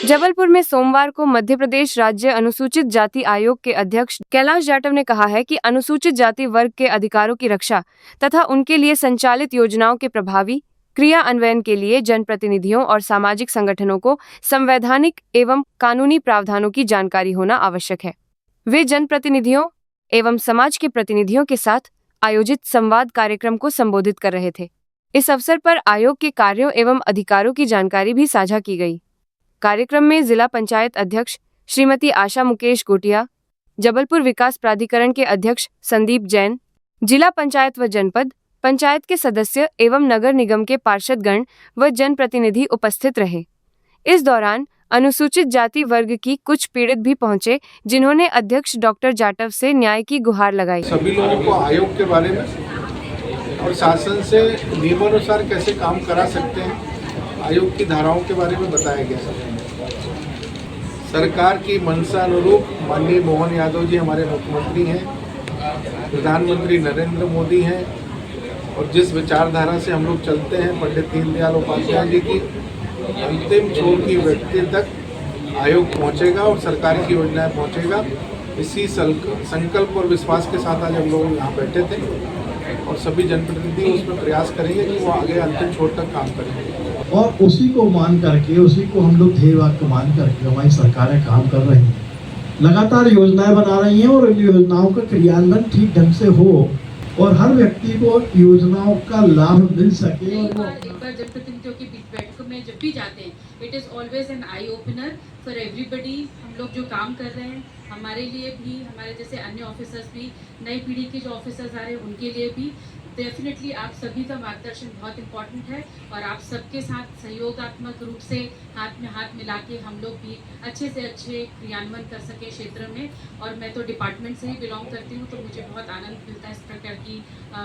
जबलपुर में सोमवार को मध्य प्रदेश राज्य अनुसूचित जाति आयोग के अध्यक्ष कैलाश जाटव ने कहा है कि अनुसूचित जाति वर्ग के अधिकारों की रक्षा तथा उनके लिए संचालित योजनाओं के प्रभावी क्रियान्वयन के लिए जनप्रतिनिधियों और सामाजिक संगठनों को संवैधानिक एवं कानूनी प्रावधानों की जानकारी होना आवश्यक है। वे जनप्रतिनिधियों एवं समाज के प्रतिनिधियों के साथ आयोजित संवाद कार्यक्रम को संबोधित कर रहे थे। इस अवसर पर आयोग के कार्यों एवं अधिकारों की जानकारी भी साझा की गई। कार्यक्रम में जिला पंचायत अध्यक्ष श्रीमती आशा मुकेश गोटिया, जबलपुर विकास प्राधिकरण के अध्यक्ष संदीप जैन, जिला पंचायत व जनपद पंचायत के सदस्य एवं नगर निगम के पार्षदगण व जनप्रतिनिधि उपस्थित रहे। इस दौरान अनुसूचित जाति वर्ग की कुछ पीड़ित भी पहुंचे, जिन्होंने अध्यक्ष डॉक्टर जाटव से न्याय की गुहार लगाई। सभी लोगों को आयोग के बारे में और शासन से नियमानुसार कैसे काम करा सकते हैं, आयोग की धाराओं के बारे में बताया गया। सरकार की मंशा अनुरूप माननीय मोहन यादव जी हमारे मुख्यमंत्री हैं, प्रधानमंत्री नरेंद्र मोदी हैं, और जिस विचारधारा से हम लोग चलते हैं पंडित दीनदयाल उपाध्याय जी की, अंतिम छोर की व्यक्ति तक आयोग पहुंचेगा और सरकार की योजनाएं पहुंचेगा। इसी संकल्प और विश्वास के साथ आज हम लोग यहाँ बैठे थे और सभी जनप्रतिनिधि उसमें प्रयास करेंगे कि वो आगे अंतिम छोर तक काम करेंगे और उसी को मान करके, उसी को हम लोग ध्येय वाक्य मान करके हमारी सरकारें काम कर रही हैं, लगातार योजनाएं बना रही हैं और इन योजनाओं का क्रियान्वयन ठीक ढंग से हो और हर व्यक्ति को योजनाओं का लाभ मिल सके। एक बार जनप्रतिनिधियों की बैठक में जब भी जाते हैं, it is always an eye opener for everybody. हम लोग जो काम कर रहे हैं हमारे लिए भी, हमारे जैसे अन्य ऑफिसर्स भी, नई पीढ़ी के जो ऑफिसर्स आ रहे हैं उनके लिए भी डेफिनेटली आप सभी का मार्गदर्शन बहुत इम्पॉर्टेंट है और आप सबके साथ सहयोगात्मक रूप से हाथ में हाथ मिला के हम लोग भी अच्छे से अच्छे क्रियान्वयन कर सके क्षेत्र में। और मैं तो डिपार्टमेंट से ही बिलोंग करती हूँ, तो मुझे बहुत आनंद मिलता है इस प्रकार की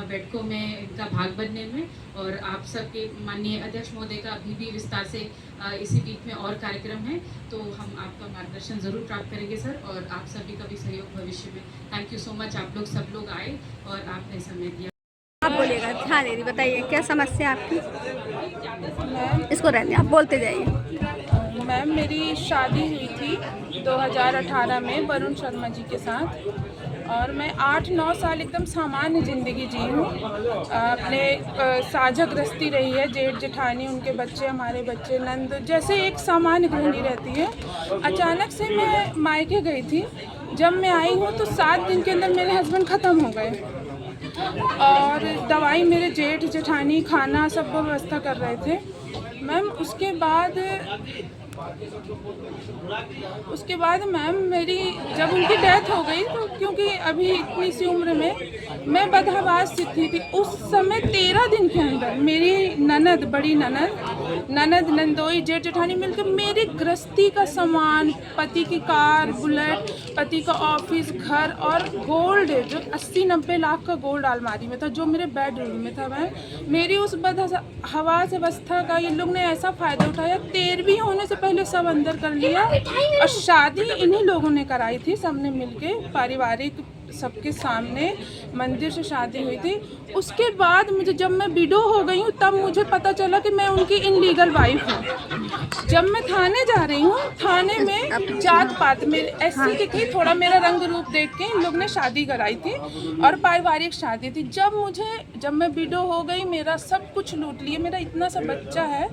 बैठकों में इनका भाग बनने में। और आप सबके माननीय अध्यक्ष महोदय का अभी भी विस्तार से इसी वीक में और कार्यक्रम है, तो हम आपका मार्गदर्शन ज़रूर प्राप्त करेंगे सर, और आप सभी का भी सहयोग भविष्य में। थैंक यू सो मच, आप लोग सब लोग आए और आपने समय दिया। आप बोलिएगा। हाँ दीदी बताइए, क्या समस्या आपकी? इसको रहने आप बोलते जाइए। मैम, मेरी शादी हुई थी 2018 में वरुण शर्मा जी के साथ और मैं 8-9 साल एकदम सामान्य ज़िंदगी जी हूँ। अपने साझा गृहस्थी रही है, जेठ जेठानी, उनके बच्चे, हमारे बच्चे, नंद, जैसे एक सामान्य गृहिणी रहती है। अचानक से मैं मायके गई थी। जब मैं आई हूँ तो 7 दिन के अंदर मेरे हस्बैंड ख़त्म हो गए और दवाई मेरे जेठ जेठानी, खाना सब व्यवस्था कर रहे थे। मैम उसके बाद मैम मेरी जब उनकी डेथ हो गई, तो क्योंकि अभी इतनी सी उम्र में मैं बदहवास थी, उस समय 13 दिन के अंदर मेरी ननद, बड़ी ननद, नंदोई, जेठ जेठानी मिलकर मेरी गृहस्थी का सामान, पति की कार, बुलेट, पति का ऑफिस, घर और गोल्ड जो 80-90 लाख का गोल्ड अलमारी में था, जो मेरे बेडरूम में था। मैम मेरी उस बदहवास अवस्था का ये लोग ने ऐसा फ़ायदा उठाया। 13वीं होने से पहले सब अंदर कर लिया और शादी इन्हीं लोगों ने कराई थी, सबने मिलके, पारिवारिक सबके सामने मंदिर से शादी हुई थी। उसके बाद मुझे, जब मैं विडो हो गई हूँ, तब मुझे पता चला कि मैं उनकी इनलीगल वाइफ हूँ। जब मैं थाने जा रही हूँ, थाने में जात पात में ऐसी की थी, थोड़ा मेरा रंग रूप देख के इन लोग ने शादी कराई थी और पारिवारिक शादी थी। जब मैं विडो हो गई, मेरा सब कुछ लूट लिए, मेरा इतना सा बच्चा है।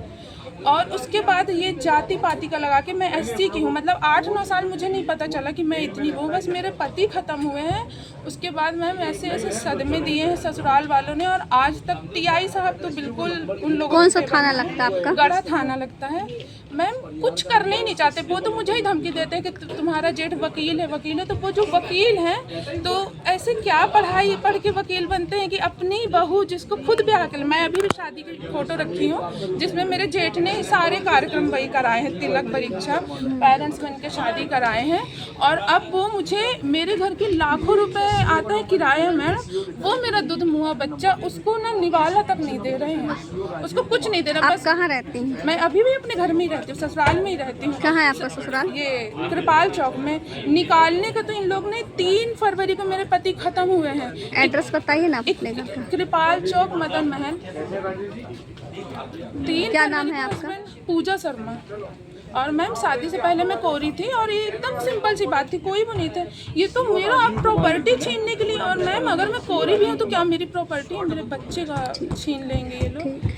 और उसके बाद ये जाति पाति का लगा के मैं एससी की हूँ, मतलब 8-9 साल मुझे नहीं पता चला कि मैं इतनी हूँ। बस मेरे पति ख़त्म हुए हैं। उसके बाद मैम ऐसे ऐसे सदमे दिए हैं ससुराल वालों ने, और आज तक टीआई साहब तो बिल्कुल उन लोगों। कौन सा थाना लगता है आपका? गढ़ा थाना लगता है। मैम कुछ करने ही नहीं चाहते, वो तो मुझे ही धमकी देते हैं कि तुम्हारा जेठ वकील है। तो वो जो वकील हैं, तो ऐसे क्या पढ़ के वकील बनते हैं कि अपनी बहू, जिसको खुद ब्याह कर, मैं अभी भी शादी की फ़ोटो रखी हूँ जिसमें मेरे जेठ ने सारे कार्यक्रम वही कराए हैं, तिलक, परीक्षा, पेरेंट्स बन के शादी कराए हैं। और अब वो मुझे, मेरे घर के लाखों रुपए आता है किराया मैडम, वो मेरा दूध मुआ बच्चा, उसको ना निवाला तक नहीं दे रहे हैं, उसको कुछ नहीं दे रहा। आप कहाँ रहती हैं? मैं अभी भी अपने घर में ही रहती हूँ, ससुराल में ही रहती हूँ। कहाँ है आपका ससुराल? ये कृपाल चौक में। निकालने का तो इन लोग ने 3 फरवरी को मेरे पति खत्म हुए हैं। एड्रेस बताइए ना अपने घर का। कृपाल चौक, मदन महल। क्या नाम है आपका? पूजा शर्मा। और मैम शादी से पहले मैं कोरी थी और ये एकदम सिंपल सी बात थी, कोई भी नहीं थे। ये तो मेरा आप प्रॉपर्टी छीनने के लिए, और मैम अगर मैं कोरी भी हूँ तो क्या मेरी प्रॉपर्टी मेरे बच्चे का छीन लेंगे ये लोग?